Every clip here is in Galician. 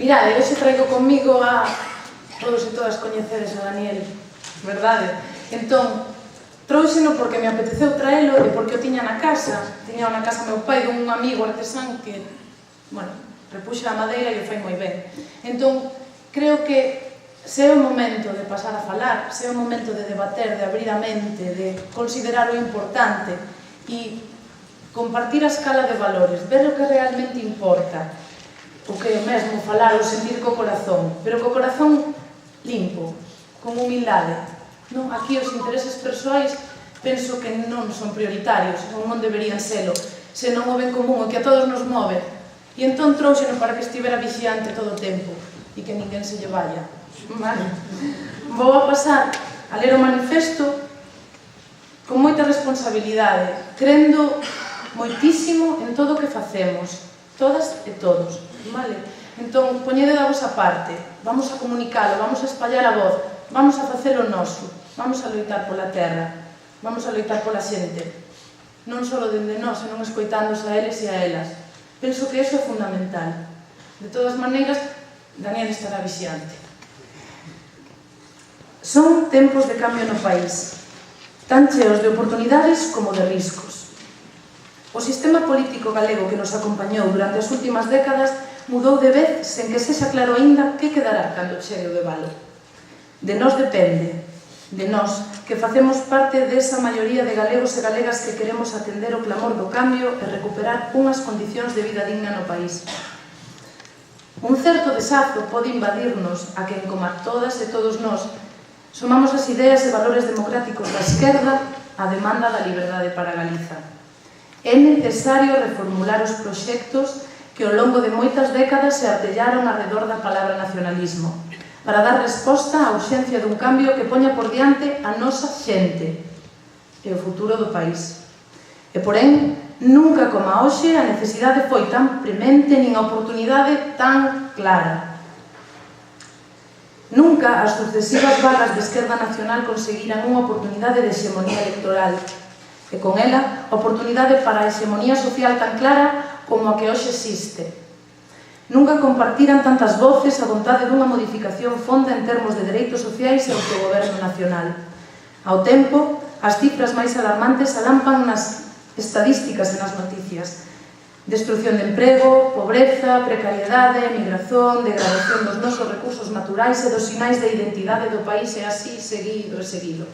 Mirade, hoxe traigo conmigo a todos e todas coñecedes a Daniel, verdade? Entón, trouxeno porque me apeteceu traelo e porque o tiña na casa. Tiña na casa meu pai dun amigo artesán que, bueno, repuxa a madeira e o fai moi ben. Entón, creo que se é o momento de pasar a falar, se é o momento de debater, de abrir a mente, de considerar o importante e compartir a escala de valores, ver o que realmente importa, o que é mesmo falar ou sentir co corazón, pero co corazón limpo, con humildade. Non? Aquí os intereses persoais penso que non son prioritarios, ou non deberían selo, senón o ben común, o que a todos nos move. E entón trouxeno para que estivera vixiante todo o tempo e que ninguén se lle vaya. Vale. Vou a pasar a ler o manifesto con moita responsabilidade, crendo moitísimo en todo o que facemos, todas e todos, vale? Entón, poñede da vosa parte, vamos a comunicalo, vamos a espallar a voz, vamos a facer o noso, vamos a loitar pola terra, vamos a loitar pola xente, non só dende nós, senón escoitándose a eles e a elas. Penso que iso é fundamental. De todas maneiras, Daniel estará vixiante. Son tempos de cambio no país, tan cheos de oportunidades como de riscos. O sistema político galego que nos acompañou durante as últimas décadas mudou de vez sen que sexa claro aínda que quedará cando chegue o de valo. De nós depende, de nós, que facemos parte desa maioría de galegos e galegas que queremos atender o clamor do cambio e recuperar unhas condicións de vida digna no país. Un certo desazo pode invadirnos a quen, como a todas e todos nós, somamos as ideas e valores democráticos da esquerda a demanda da liberdade para Galiza. É necesario reformular os proxectos que ao longo de moitas décadas se artellaron arredor da palabra nacionalismo, para dar resposta á urxencia dun cambio que poña por diante a nosa xente e o futuro do país. E, porén, nunca como hoxe a necesidade foi tan premente nin a oportunidade tan clara. Nunca as sucesivas vagas de esquerda nacional conseguiran unha oportunidade de hexemonía electoral e con ela oportunidade para a hexemonía social tan clara como a que hoxe existe. Nunca compartiran tantas voces a vontade dunha modificación fonda en termos de dereitos sociais e autogoberno nacional. Ao tempo, as cifras máis alarmantes alampan nas estadísticas e nas noticias. Destrucción de emprego, pobreza, precariedade, emigración, degradación dos nosos recursos naturais e dos sinais de identidade do país e así seguido e seguido.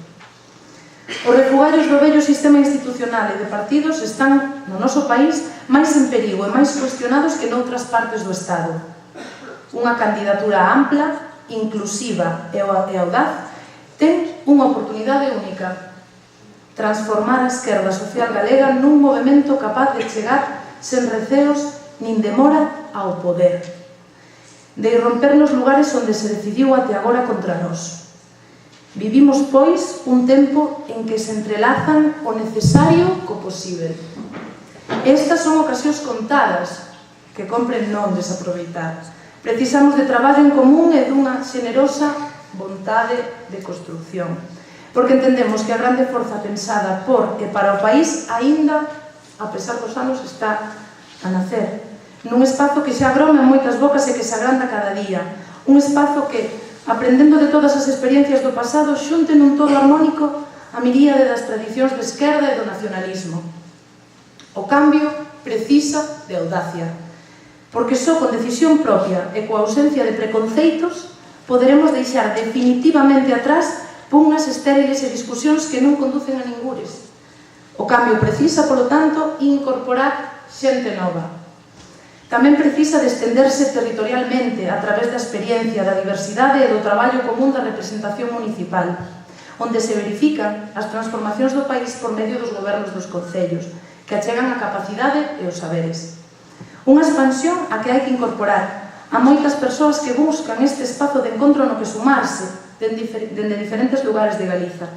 Os refugallos do vello sistema institucional e de partidos están no noso país máis en perigo e máis cuestionados que noutras partes do Estado. Unha candidatura ampla, inclusiva e audaz ten unha oportunidade única: transformar a esquerda social galega nun movemento capaz de chegar sen receos nin demora ao poder, de irromper nos lugares onde se decidiu até agora contra nós. Vivimos, pois, un tempo en que se entrelazan o necesario co posível. Estas son ocasións contadas que compren non desaproveitar. Precisamos de traballo en común e dunha xenerosa vontade de construción, porque entendemos que a grande forza pensada por e para o país aínda, a pesar dos anos, está a nacer nun espazo que xa agroma en moitas bocas e que se agranda cada día, un espazo que, aprendendo de todas as experiencias do pasado, xunte nun todo armónico a miríade das tradicións de esquerda e do nacionalismo. O cambio precisa de audacia, porque só con decisión propia e coa ausencia de preconceitos poderemos deixar definitivamente atrás pugnas estériles e discusións que non conducen a ningures. O cambio precisa, polo tanto, incorporar xente nova. Tamén precisa de estenderse territorialmente a través da experiencia, da diversidade e do traballo común da representación municipal, onde se verifican as transformacións do país por medio dos gobernos dos concellos, que achegan a capacidade e os saberes. Unha expansión a que hai que incorporar a moitas persoas que buscan este espazo de encontro no que sumarse dende diferentes lugares de Galiza.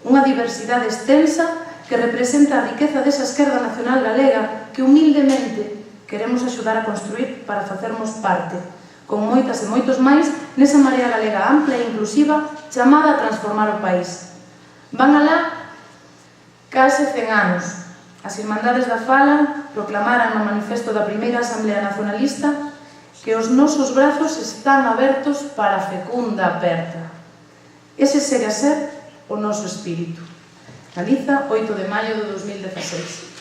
Unha diversidade extensa que representa a riqueza desa esquerda nacional galega que humildemente queremos axudar a construir para facermos parte, con moitas e moitos máis, nesa marea galega ampla e inclusiva chamada a transformar o país. Van alá case 100 anos. As Irmandades da Fala proclamaran no manifesto da primeira Asamblea Nacionalista que os nosos brazos están abertos para a fecunda aperta. Ese segue a ser o noso espírito. Galiza, 8 de maio de 2016.